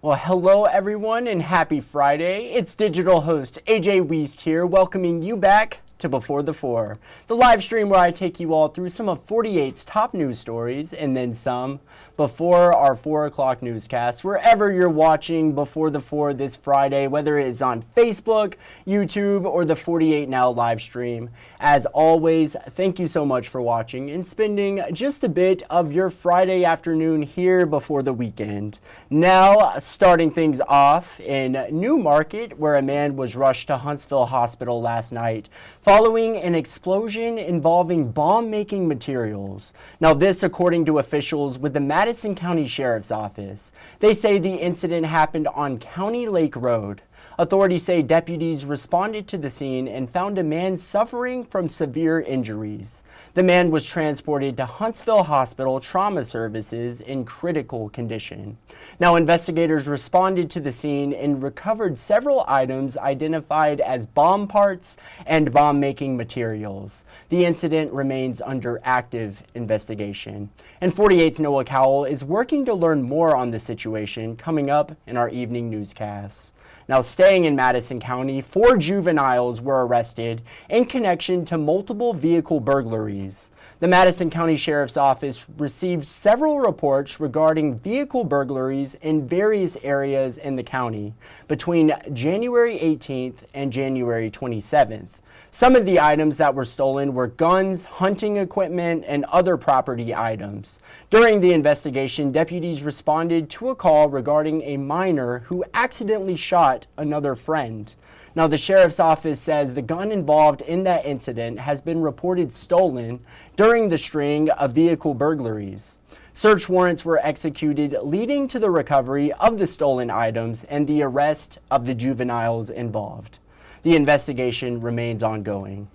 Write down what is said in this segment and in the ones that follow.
Well, hello everyone and happy Friday. It's digital host A.J. Wuest here, welcoming you back to Before the Four, the live stream where I take you all through some of 48's top news stories and then some before our 4 o'clock newscast, wherever you're watching Before the Four this Friday, whether it is on Facebook, YouTube, or the 48 Now live stream. As always, thank you so much for watching and spending just a bit of your Friday afternoon here before the weekend. Now, starting things off in New Market, where a man was rushed to Huntsville Hospital last night following an explosion involving bomb-making materials. Now this according to officials with the Madison County Sheriff's Office. They say the incident happened on County Lake Road. Authorities say deputies responded to the scene and found a man suffering from severe injuries. The man was transported to Huntsville Hospital Trauma Services in critical condition. Now, investigators responded to the scene and recovered several items identified as bomb parts and bomb-making materials. The incident remains under active investigation. And 48's Noah Cowell is working to learn more on the situation coming up in our evening newscasts. Now, staying in Madison County, 4 juveniles were arrested in connection to multiple vehicle burglaries. The Madison County Sheriff's Office received several reports regarding vehicle burglaries in various areas in the county between January 18th and January 27th. Some of the items that were stolen were guns, hunting equipment, and other property items. During the investigation, deputies responded to a call regarding a minor who accidentally shot another friend. Now, the sheriff's office says the gun involved in that incident has been reported stolen during the string of vehicle burglaries. Search warrants were executed, leading to the recovery of the stolen items and the arrest of the juveniles involved. The investigation remains ongoing.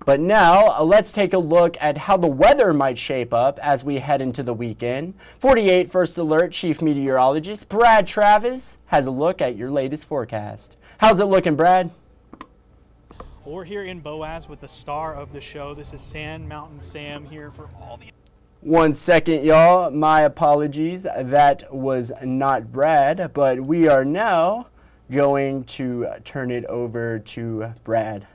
But now, let's take a look at how the weather might shape up as we head into the weekend. 48 First Alert Chief Meteorologist Brad Travis has a look at your latest forecast. How's it looking, Brad? We're here in Boaz with the star of the show. This is Sand Mountain Sam here for all the... 1 second, y'all. My apologies. That was not Brad, but we are now going to turn it over to Brad.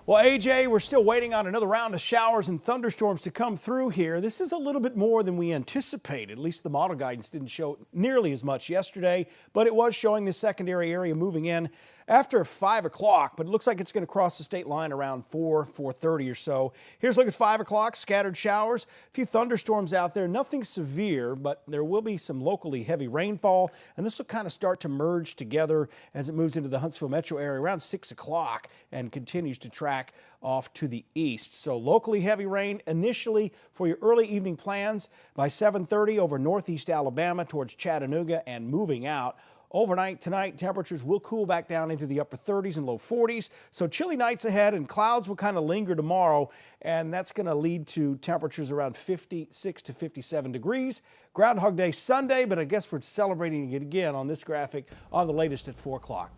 Well, AJ, we're still waiting on another round of showers and thunderstorms to come through here. This is a little bit more than we anticipated. At least the model guidance didn't show nearly as much yesterday, but it was showing this secondary area moving in after 5 o'clock, but it looks like it's going to cross the state line around 4:30 or so. Here's a look at 5 o'clock, scattered showers, a few thunderstorms out there, nothing severe, but there will be some locally heavy rainfall, and this will kind of start to merge together as it moves into the Huntsville metro area around 6 o'clock and continues to track off to the east. So locally heavy rain initially for your early evening plans by 7:30 over northeast Alabama towards Chattanooga and moving out. Overnight tonight, temperatures will cool back down into the upper 30s and low 40s. So chilly nights ahead, and clouds will kind of linger tomorrow, and that's going to lead to temperatures around 56 to 57 degrees. Groundhog Day Sunday, but I guess we're celebrating it again on this graphic on the latest at 4 o'clock.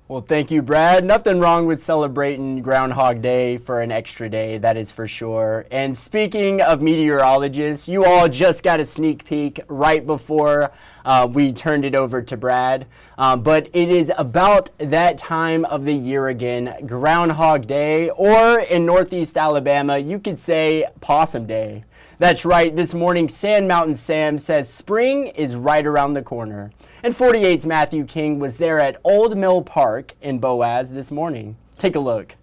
Well, thank you, Brad. Nothing wrong with celebrating Groundhog Day for an extra day, that is for sure. And speaking of meteorologists, you all just got a sneak peek right before we turned it over to Brad. But it is about that time of the year again, Groundhog Day, or in Northeast Alabama, you could say Possum Day. That's right, this morning Sand Mountain Sam says spring is right around the corner. And 48's Matthew King was there at Old Mill Park in Boaz this morning. Take a look.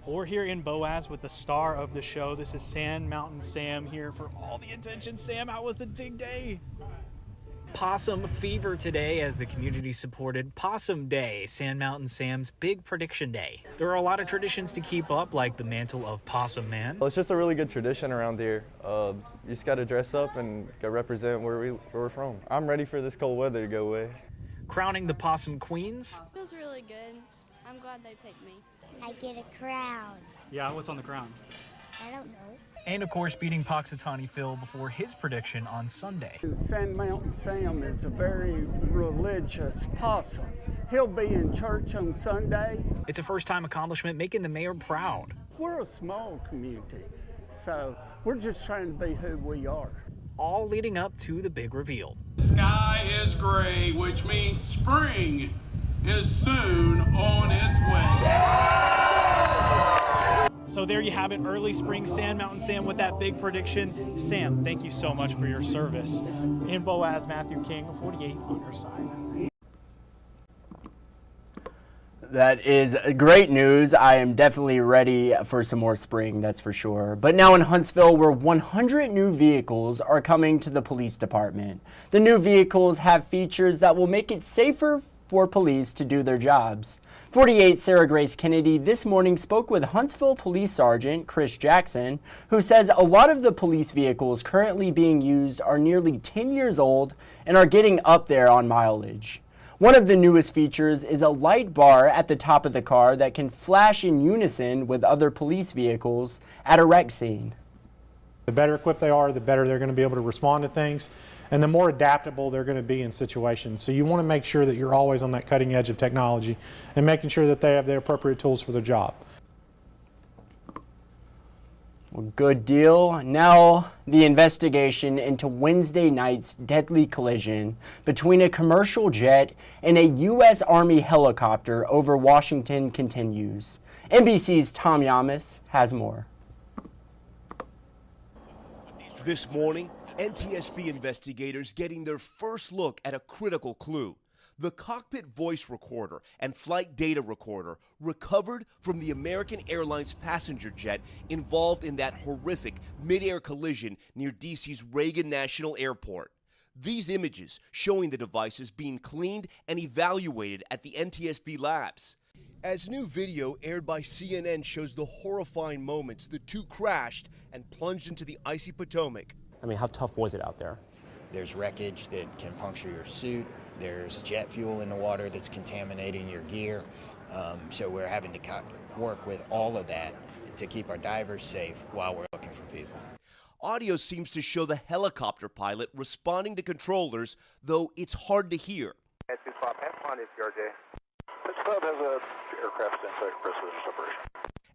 We're here in Boaz with the star of the show. This is Sand Mountain Sam here for all the attention. Sam, how was the big day? Possum fever today as the community supported Possum Day, Sand Mountain Sam's big prediction day. There are a lot of traditions to keep up, like the mantle of Possum Man. Well, it's just a really good tradition around here. You just got to dress up and go represent where we're from. I'm ready for this cold weather to go away. Crowning the Possum Queens. Feels really good. I'm glad they picked me. I get a crown. Yeah, what's on the crown? I don't know. And of course, beating Poxitani Phil before his prediction on Sunday. Sand Mountain Sam is a very religious possum. He'll be in church on Sunday. It's a first-time accomplishment, making the mayor proud. We're a small community, so we're just trying to be who we are. all leading up to the big reveal. Sky is gray, which means spring is soon on its way. So there you have it, early spring Sand Mountain Sam with that big prediction. Sam, thank you so much for your service. In Boaz, Matthew King, 48 on your side. That is great news. I am definitely ready for some more spring, that's for sure. But now in Huntsville, where 100 new vehicles are coming to the police department. The new vehicles have features that will make it safer for police to do their jobs. 48 Sarah Grace Kennedy this morning spoke with Huntsville Police Sergeant Chris Jackson, who says a lot of the police vehicles currently being used are nearly 10 years old and are getting up there on mileage. One of the newest features is a light bar at the top of the car that can flash in unison with other police vehicles at a wreck scene. The better equipped they are, the better they're going to be able to respond to things, and the more adaptable they're going to be in situations. So you want to make sure that you're always on that cutting edge of technology and making sure that they have the appropriate tools for their job. Well, good deal. Now, the investigation into Wednesday night's deadly collision between a commercial jet and a U.S. Army helicopter over Washington continues. NBC's Tom Yamas has more. This morning, NTSB investigators getting their first look at a critical clue. The cockpit voice recorder and flight data recorder recovered from the American Airlines passenger jet involved in that horrific mid-air collision near D.C.'s Reagan National Airport. These images showing the devices being cleaned and evaluated at the NTSB labs. As new video aired by CNN shows the horrifying moments the two crashed and plunged into the icy Potomac. I mean, how tough was it out there? There's wreckage that can puncture your suit. There's jet fuel in the water that's contaminating your gear. So we're having to work with all of that to keep our divers safe while we're looking for people. Audio seems to show the helicopter pilot responding to controllers, though it's hard to hear.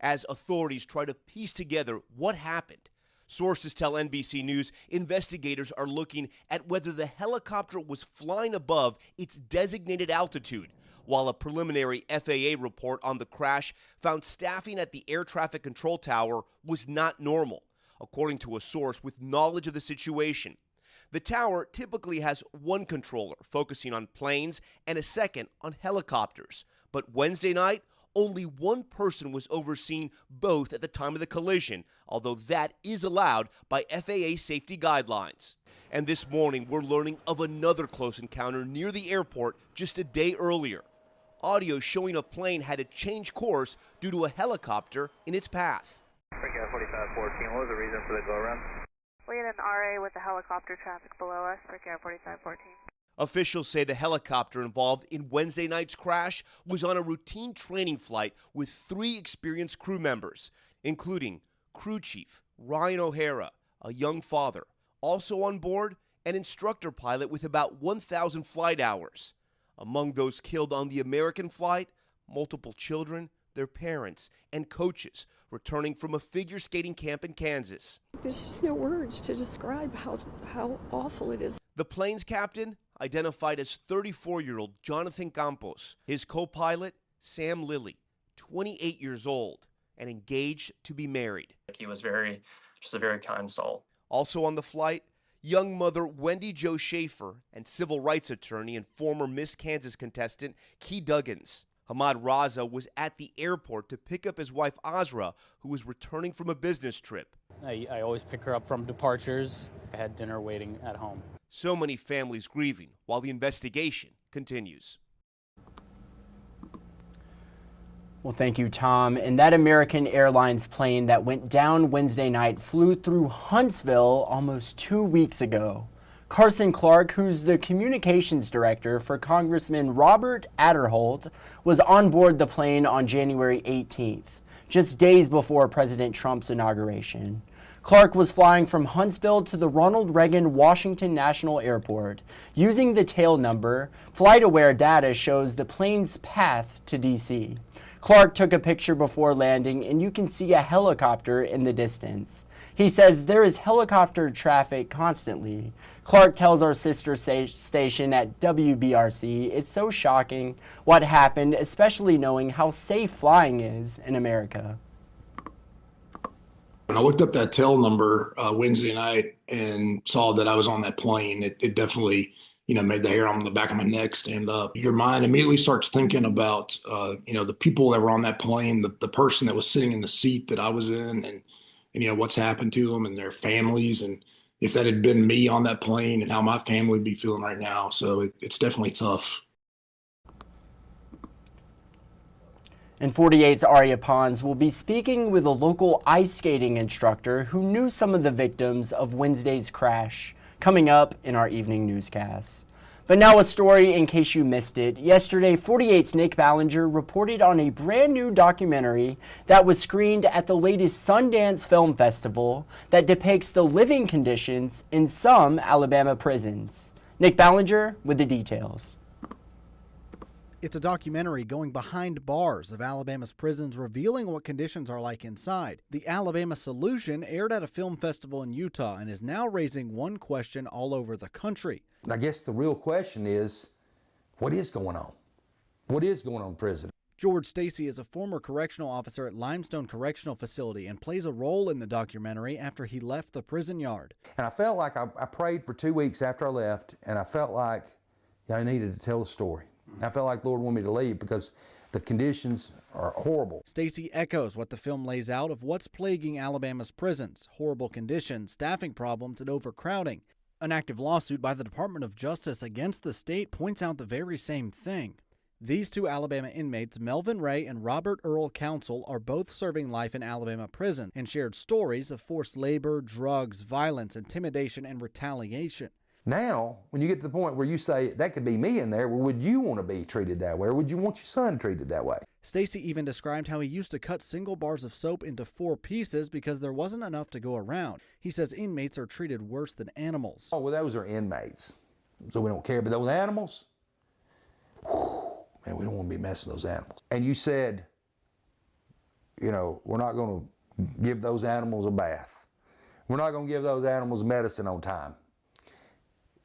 As authorities try to piece together what happened. Sources tell NBC News investigators are looking at whether the helicopter was flying above its designated altitude, while a preliminary FAA report on the crash found staffing at the air traffic control tower was not normal, according to a source with knowledge of the situation. The tower typically has one controller focusing on planes and a second on helicopters, but Wednesday night, only one person was overseeing both at the time of the collision, although that is allowed by FAA safety guidelines. And this morning, we're learning of another close encounter near the airport just a day earlier. Audio showing a plane had to change course due to a helicopter in its path. 4514, what was the reason for the go-around? We had an RA with the helicopter traffic below us, Brickyard 4514. Officials say the helicopter involved in Wednesday night's crash was on a routine training flight with 3 experienced crew members, including crew chief Ryan O'Hara, a young father, also on board an instructor pilot with about 1,000 flight hours. Among those killed on the American flight, multiple children, their parents, and coaches returning from a figure skating camp in Kansas. There's just no words to describe how awful it is. The plane's captain, identified as 34-year-old Jonathan Campos. His co-pilot, Sam Lilly, 28 years old and engaged to be married. He was just a very kind soul. Also on the flight, young mother Wendy Jo Schaefer and civil rights attorney and former Miss Kansas contestant Key Duggins. Hamad Raza was at the airport to pick up his wife Azra, who was returning from a business trip. I always pick her up from departures. I had dinner waiting at home. So many families grieving while the investigation continues. Well, thank you, Tom. And that American Airlines plane that went down Wednesday night flew through Huntsville almost 2 weeks ago. Carson Clark, who's the communications director for Congressman Robert Aderholt, was on board the plane on January 18th, just days before President Trump's inauguration. Clark was flying from Huntsville to the Ronald Reagan Washington National Airport. Using the tail number, FlightAware data shows the plane's path to D.C. Clark took a picture before landing, and you can see a helicopter in the distance. He says there is helicopter traffic constantly. Clark tells our sister station at WBRC it's so shocking what happened, especially knowing how safe flying is in America. When I looked up that tail number Wednesday night and saw that I was on that plane, it definitely, made the hair on the back of my neck stand up. Your mind immediately starts thinking about, the people that were on that plane, the person that was sitting in the seat that I was in, and what's happened to them and their families, and if that had been me on that plane and how my family would be feeling right now. So it's definitely tough. And 48's Aria Pons will be speaking with a local ice skating instructor who knew some of the victims of Wednesday's crash, coming up in our evening newscast. But now a story in case you missed it. Yesterday, 48's Nick Ballinger reported on a brand new documentary that was screened at the latest Sundance Film Festival that depicts the living conditions in some Alabama prisons. Nick Ballinger with the details. It's a documentary going behind bars of Alabama's prisons, revealing what conditions are like inside. The Alabama Solution aired at a film festival in Utah and is now raising one question all over the country. I guess the real question is, what is going on? What is going on in prison? George Stacy is a former correctional officer at Limestone Correctional Facility and plays a role in the documentary after he left the prison yard. And I felt like I prayed for 2 weeks after I left, and I felt like I needed to tell the story. I felt like the Lord wanted me to leave because the conditions are horrible. Stacy echoes what the film lays out of what's plaguing Alabama's prisons: horrible conditions, staffing problems, and overcrowding. An active lawsuit by the Department of Justice against the state points out the very same thing. These two Alabama inmates, Melvin Ray and Robert Earl Council, are both serving life in Alabama prison and shared stories of forced labor, drugs, violence, intimidation, and retaliation. Now, when you get to the point where you say, that could be me in there, well, would you want to be treated that way, or would you want your son treated that way? Stacy even described how he used to cut single bars of soap into 4 pieces because there wasn't enough to go around. He says inmates are treated worse than animals. Oh, well, those are inmates, so we don't care. But those animals, man, we don't want to be messing with those animals. And you said, we're not going to give those animals a bath. We're not going to give those animals medicine on time.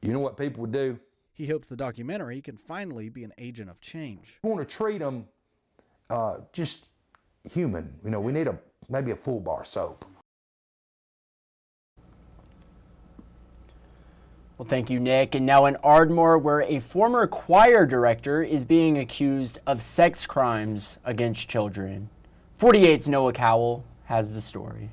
You know what people would do? He hopes the documentary can finally be an agent of change. We want to treat them just human. We need maybe a full bar soap. Well, thank you, Nick. And now in Ardmore, where a former choir director is being accused of sex crimes against children. 48's Noah Cowell has the story.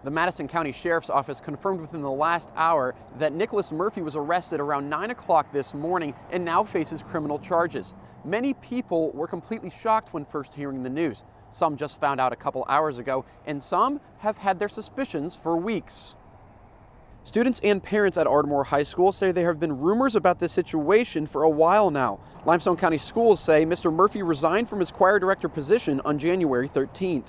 The Madison County Sheriff's Office confirmed within the last hour that Nicholas Murphy was arrested around 9 o'clock this morning and now faces criminal charges. Many people were completely shocked when first hearing the news. Some just found out a couple hours ago, and some have had their suspicions for weeks. Students and parents at Ardmore High School say there have been rumors about this situation for a while now. Limestone County Schools say Mr. Murphy resigned from his choir director position on January 13th.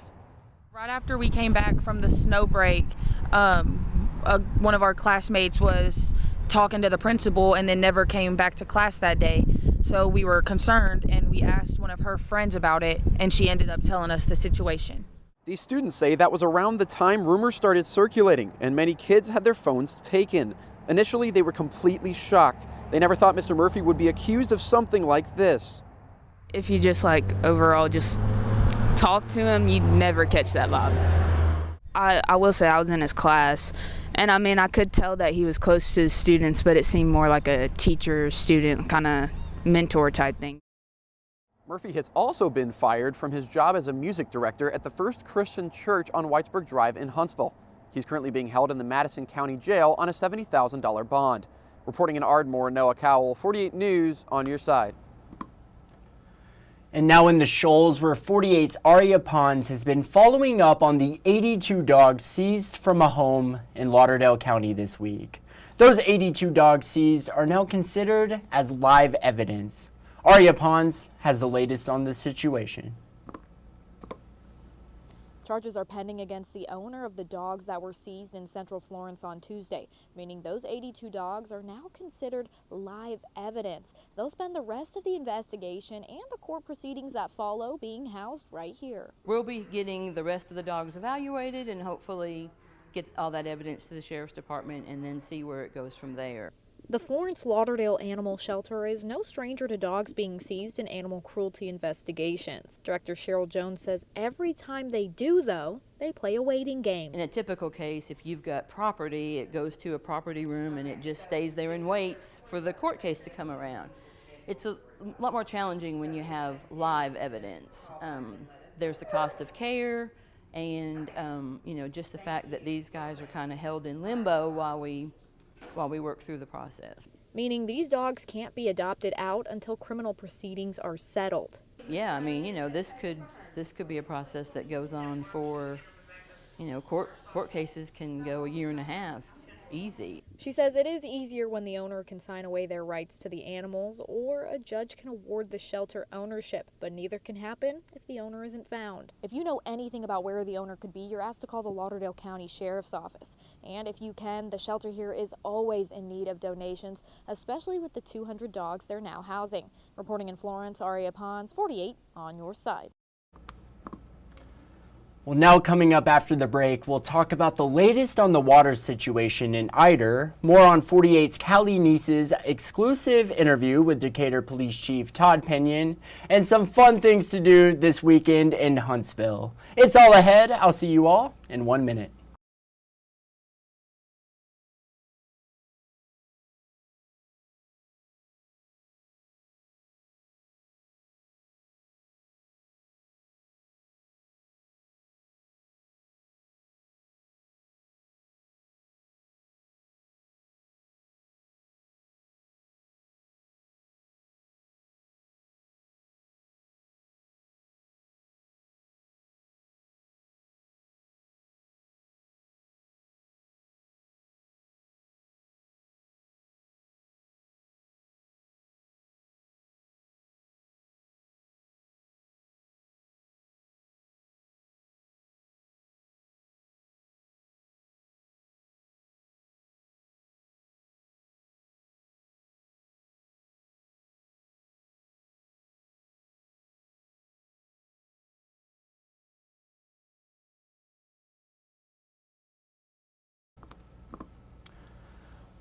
Right after we came back from the snow break, one of our classmates was talking to the principal and then never came back to class that day. So we were concerned and we asked one of her friends about it, and she ended up telling us the situation. These students say that was around the time rumors started circulating and many kids had their phones taken. Initially, they were completely shocked. They never thought Mr. Murphy would be accused of something like this. If you just overall talk to him, you'd never catch that vibe. I will say I was in his class, and I could tell that he was close to his students, but it seemed more like a teacher-student kind of mentor type thing. Murphy has also been fired from his job as a music director at the First Christian Church on Whitesburg Drive in Huntsville. He's currently being held in the Madison County Jail on a $70,000 bond. Reporting in Ardmore, Noah Cowell, 48 News, on your side. And now in the Shoals, where 48's Aria Pons has been following up on the 82 dogs seized from a home in Lauderdale County this week. Those 82 dogs seized are now considered as live evidence. Aria Pons has the latest on the situation. Charges are pending against the owner of the dogs that were seized in Central Florence on Tuesday, meaning those 82 dogs are now considered live evidence. They'll spend the rest of the investigation and the court proceedings that follow being housed right here. We'll be getting the rest of the dogs evaluated and hopefully get all that evidence to the Sheriff's Department and then see where it goes from there. The Florence Lauderdale Animal Shelter is no stranger to dogs being seized in animal cruelty investigations. Director Cheryl Jones says every time they do, though, they play a waiting game. In a typical case, if you've got property, it goes to a property room and it just stays there and waits for the court case to come around. It's a lot more challenging when you have live evidence. There's the cost of care and just the fact that these guys are kind of held in limbo while we work through the process. Meaning these dogs can't be adopted out until criminal proceedings are settled. Yeah, I mean, this could be a process that goes on for, court cases can go a year and a half, easy. She says it is easier when the owner can sign away their rights to the animals or a judge can award the shelter ownership, but neither can happen if the owner isn't found. If you know anything about where the owner could be, you're asked to call the Lauderdale County Sheriff's Office. And if you can, the shelter here is always in need of donations, especially with the 200 dogs they're now housing. Reporting in Florence, Aria Pons, 48 on your side. Well, now coming up after the break, we'll talk about the latest on the water situation in Eider, more on 48's Callie Neese's exclusive interview with Decatur Police Chief Todd Pinion, and some fun things to do this weekend in Huntsville. It's all ahead. I'll see you all in 1 minute.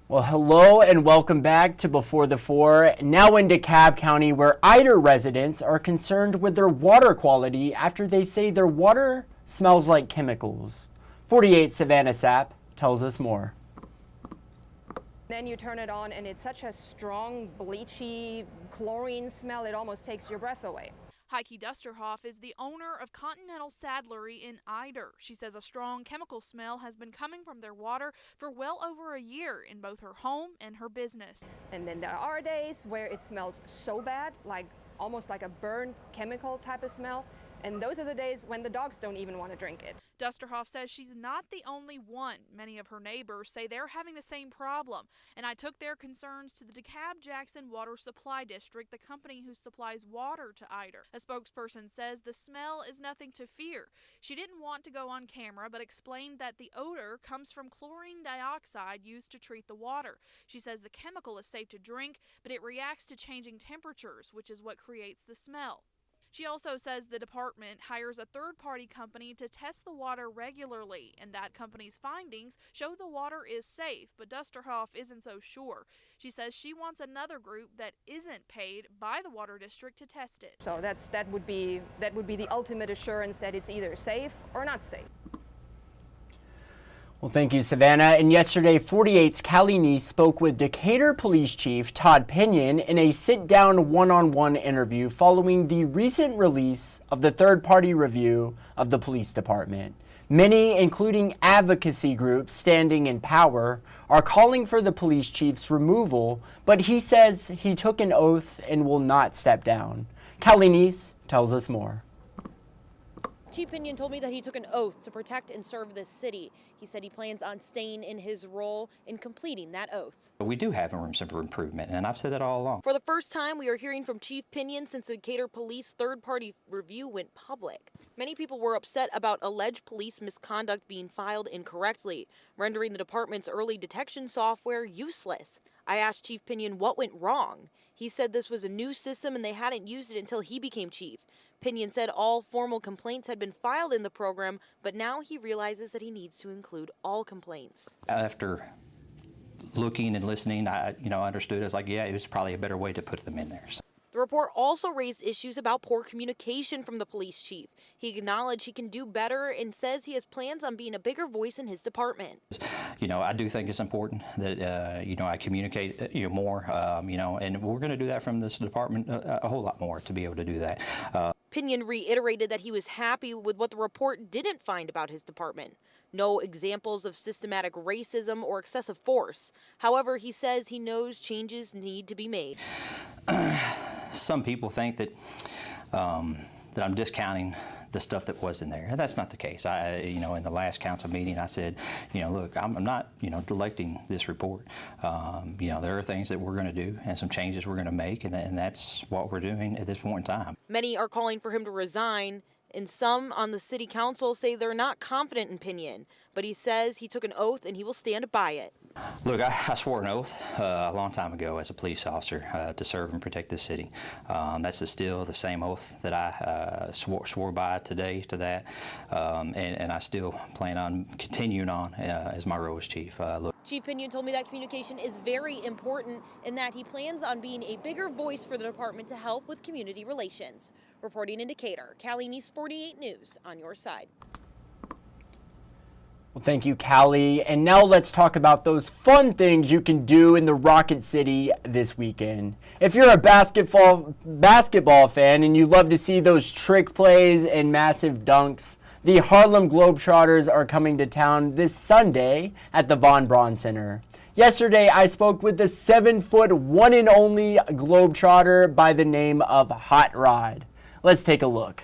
Well, hello and welcome back to Before the Four, now in DeKalb County, where Eider residents are concerned with their water quality after they say their water smells like chemicals. 48 Savannah Sapp tells us more. Then you turn it on and it's such a strong, bleachy, chlorine smell, it almost takes your breath away. Heike Dusterhoff is the owner of Continental Saddlery in Eider. She says a strong chemical smell has been coming from their water for well over a year in both her home and her business. And then there are days where it smells so bad, like almost like a burned chemical type of smell. And those are the days when the dogs don't even want to drink it. Dusterhoff says she's not the only one. Many of her neighbors say they're having the same problem, and I took their concerns to the DeKalb-Jackson Water Supply District, the company who supplies water to Eider. A spokesperson says the smell is nothing to fear. She didn't want to go on camera, but explained that the odor comes from chlorine dioxide used to treat the water. She says the chemical is safe to drink, but it reacts to changing temperatures, which is what creates the smell. She also says the department hires a third-party company to test the water regularly, and that company's findings show the water is safe, but Dusterhoff isn't so sure. She says she wants another group that isn't paid by the water district to test it. So that would be the ultimate assurance that it's either safe or not safe. Well, thank you, Savannah. And yesterday, 48's Callie Neese spoke with Decatur Police Chief Todd Pinion in a sit-down one-on-one interview following the recent release of the third-party review of the police department. Many, including advocacy groups standing in power, are calling for the police chief's removal, but he says he took an oath and will not step down. Callie Neese tells us more. Chief Pinion told me that he took an oath to protect and serve this city. He said he plans on staying in his role and completing that oath. We do have room for improvement, and I've said that all along. For the first time, we are hearing from Chief Pinion since the Decatur Police third-party review went public. Many people were upset about alleged police misconduct being filed incorrectly, rendering the department's early detection software useless. I asked Chief Pinion what went wrong. He said this was a new system and they hadn't used it until he became chief. Pinion said all formal complaints had been filed in the program, but now he realizes that he needs to include all complaints. After looking and listening, I understood. I was like, yeah, it was probably a better way to put them in there. So. The report also raised issues about poor communication from the police chief. He acknowledged he can do better and says he has plans on being a bigger voice in his department. I do think it's important that, I communicate, more, and we're going to do that from this department a whole lot more to be able to do that. Pinion reiterated that he was happy with what the report didn't find about his department. No examples of systematic racism or excessive force. However, he says he knows changes need to be made. Some people think that that I'm discounting the stuff that was in there. That's not the case. In the last council meeting, I said, look, I'm not, deflecting this report. There are things that we're going to do and some changes we're going to make, and that's what we're doing at this point in time. Many are calling for him to resign, and some on the city council say they're not confident in Pinion, but he says he took an oath and he will stand by it. Look, I swore an oath a long time ago as a police officer to serve and protect this city. That's still the same oath that I swore by today to that, and I still plan on continuing on as my role as chief. Chief Pinion told me that communication is very important and that he plans on being a bigger voice for the department to help with community relations. Reporting in Decatur, Callie News 48 News on your side. Well, thank you, Callie. And now let's talk about those fun things you can do in the Rocket City this weekend. If you're a basketball fan and you love to see those trick plays and massive dunks, the Harlem Globetrotters are coming to town this Sunday at the Von Braun Center. Yesterday, I spoke with the 7-foot one and only Globetrotter by the name of Hot Rod. Let's take a look.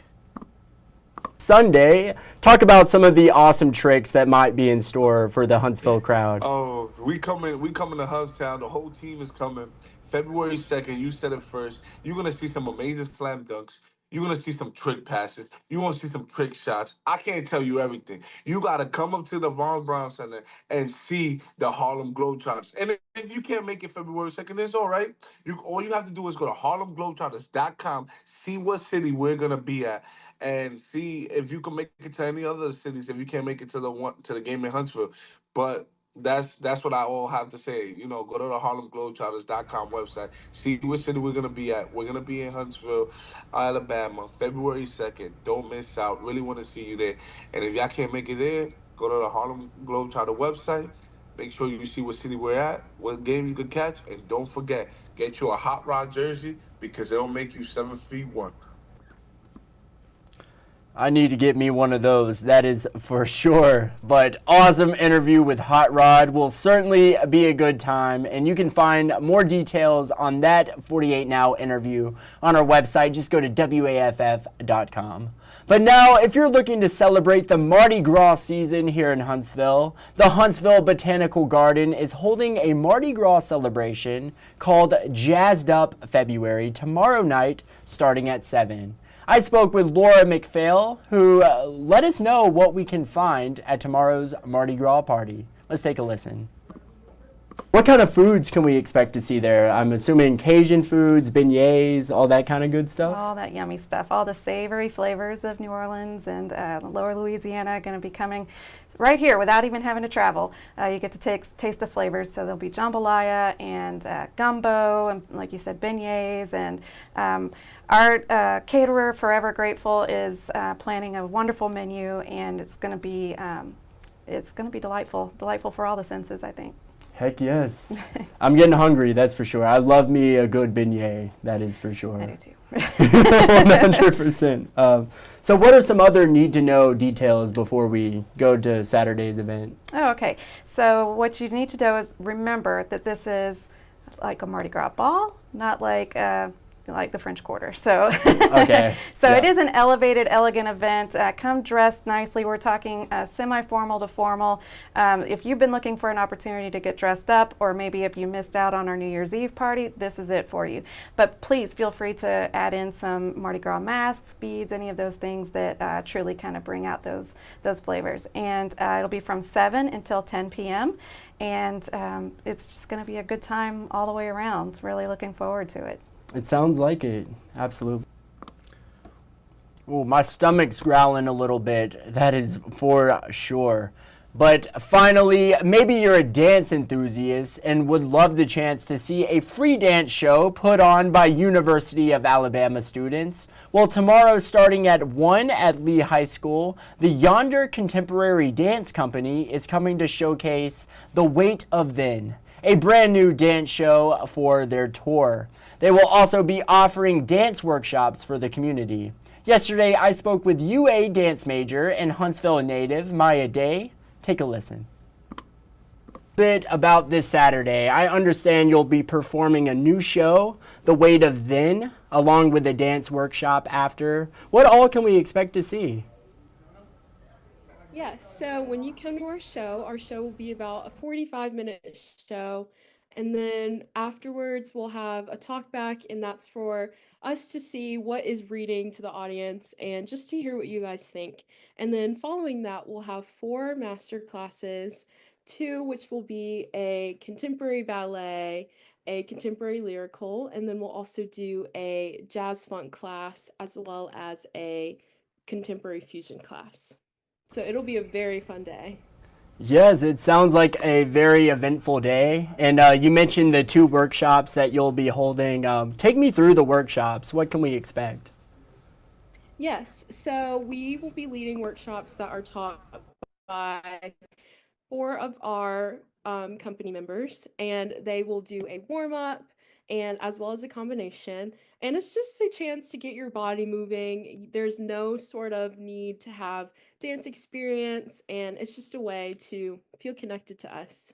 Sunday, talk about some of the awesome tricks that might be in store for the Huntsville crowd. Oh, we coming to Huntstown. The whole team is coming. February 2nd, you said it first. You're going to see some amazing slam dunks. You're going to see some trick passes. You're going to see some trick shots. I can't tell you everything. You got to come up to the Von Braun Center and see the Harlem Globetrotters. And if you can't make it February 2nd, it's all right. All you have to do is go to harlemglobetrotters.com, see what city we're going to be at, and see if you can make it to any other cities if you can't make it to the game in Huntsville. But that's what I all have to say. Go to the harlemglobetrotters.com website. See what city we're going to be at. We're going to be in Huntsville, Alabama, February 2nd. Don't miss out. Really want to see you there. And if y'all can't make it there, go to the Harlem Globetrotter website. Make sure you see what city we're at, what game you can catch. And don't forget, get you a Hot Rod jersey because it'll make you 7'1". I need to get me one of those, that is for sure. But awesome interview with Hot Rod will certainly be a good time. And you can find more details on that 48 Now interview on our website. Just go to WAFF.com. But now, if you're looking to celebrate the Mardi Gras season here in Huntsville, the Huntsville Botanical Garden is holding a Mardi Gras celebration called Jazzed Up February tomorrow night starting at 7. I spoke with Laura McPhail, who let us know what we can find at tomorrow's Mardi Gras party. Let's take a listen. What kind of foods can we expect to see there? I'm assuming Cajun foods, beignets, all that kind of good stuff? All that yummy stuff. All the savory flavors of New Orleans and Lower Louisiana are going to be coming right here without even having to travel. You get to taste the flavors. So there'll be jambalaya and gumbo, and like you said, beignets. And our caterer, Forever Grateful, is planning a wonderful menu, and it's going to be delightful for all the senses, I think. Heck yes. I'm getting hungry, that's for sure. I love me a good beignet, that is for sure. I do too. 100%. So what are some other need-to-know details before we go to Saturday's event? Oh, okay. So what you need to do is remember that this is like a Mardi Gras ball, not like like the French Quarter. So, Okay. so Yeah. it is an elevated, elegant event. Come dressed nicely. We're talking semi-formal to formal. If you've been looking for an opportunity to get dressed up, or maybe if you missed out on our New Year's Eve party, this is it for you. But please feel free to add in some Mardi Gras masks, beads, any of those things that truly kind of bring out those flavors. And it'll be from 7 until 10 p.m. And it's just going to be a good time all the way around. Really looking forward to it. It sounds like it. Absolutely. Oh, my stomach's growling a little bit. That is for sure. But finally, maybe you're a dance enthusiast and would love the chance to see a free dance show put on by University of Alabama students. Well, tomorrow, starting at 1 at Lee High School, the Yonder Contemporary Dance Company is coming to showcase The Weight of Then, a brand new dance show for their tour. They will also be offering dance workshops for the community. Yesterday, I spoke with UA dance major and Huntsville native Maya Day. Take a listen. Bit about this Saturday. I understand you'll be performing a new show, The Weight of Then, along with a dance workshop after. What all can we expect to see? Yeah, so when you come to our show will be about a 45-minute show. And then afterwards, we'll have a talk back, and that's for us to see what is reading to the audience and just to hear what you guys think. And then following that, we'll have 4 master classes, 2 which will be a contemporary ballet, a contemporary lyrical, and then we'll also do a jazz funk class as well as a contemporary fusion class. So it'll be a very fun day. Yes, it sounds like a very eventful day. And you mentioned the 2 workshops that you'll be holding. Take me through the workshops. What can we expect? Yes, so we will be leading workshops that are taught by 4 of our company members, and they will do a warm-up and as well as a combination. And it's just a chance to get your body moving. There's no sort of need to have dance experience, and it's just a way to feel connected to us.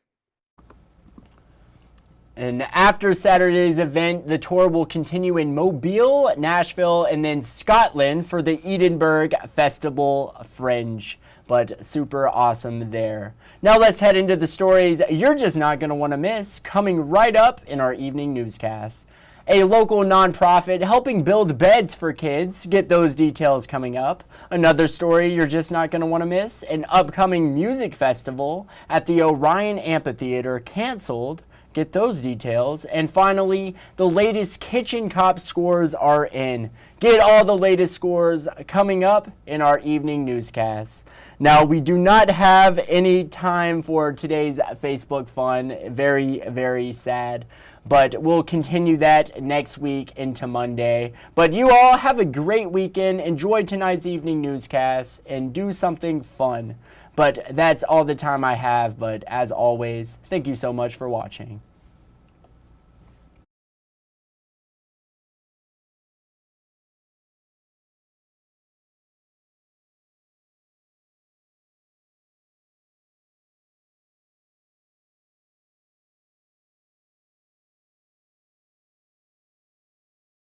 And after Saturday's event, the tour will continue in Mobile, Nashville, and then Scotland for the Edinburgh Festival Fringe. But super awesome there. Now let's head into the stories you're just not going to want to miss coming right up in our evening newscast. A local nonprofit helping build beds for kids. Get those details coming up. Another story you're just not going to want to miss. An upcoming music festival at the Orion Amphitheater canceled. Get those details. And finally, the latest Kitchen Cop scores are in. Get all the latest scores coming up in our evening newscasts. Now, we do not have any time for today's Facebook fun. Very, very sad. But we'll continue that next week into Monday. But you all have a great weekend. Enjoy tonight's evening newscast and do something fun. But that's all the time I have. But as always, thank you so much for watching.